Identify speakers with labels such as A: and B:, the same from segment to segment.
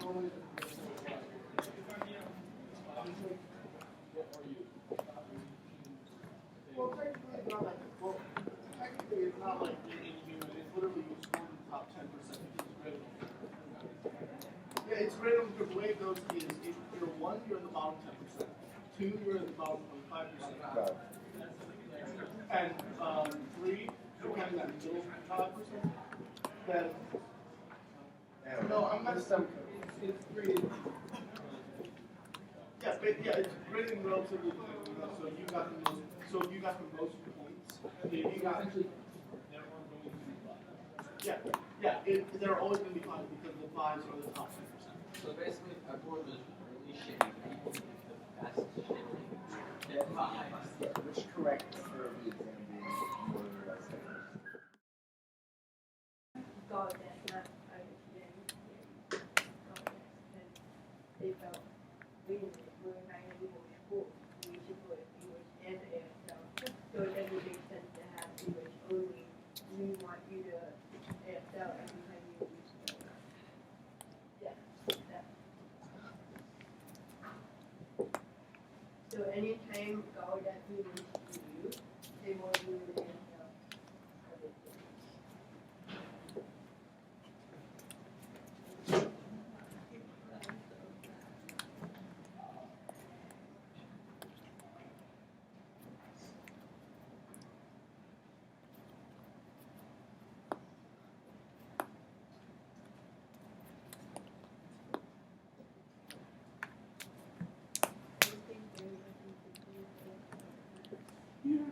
A: Well, technically it's not like technically it's not like you're inhuman. It's literally you scored in the top 10%. It's random. Yeah, it's random because the way it goes is if you're 1, you're in the bottom 10%. 2, you're in the bottom 25%. And 3, you're kind of that middle 5%. Then no, I'm not some. It's graded. Yeah, but yeah, it's graded relatively. So you got the most. So if you got the most points, if you got. Yeah. They're always going to be 5 because the 5s are the top 10%.
B: So basically, if our board was really shitty, people would pick the best shitty. Get 5.
C: Yeah, which correct for the exam being more or less.
D: God, that's not understanding. They felt, wait a minute, we're not going to do English school. We should put English and ASL. So it doesn't make sense to have English only. We want you to ASL every time you use it. Yeah. So anytime God that means to you, they want you to ASL.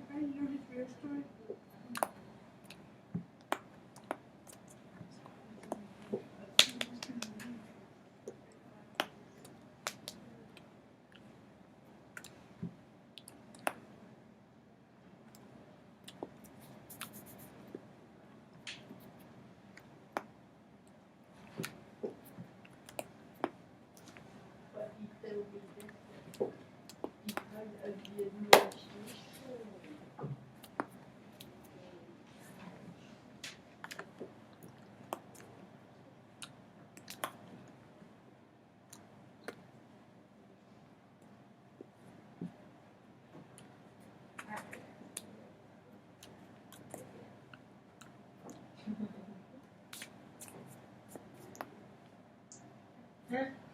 A: I know his real story.
D: But he still be different because of the administration.
A: Okay.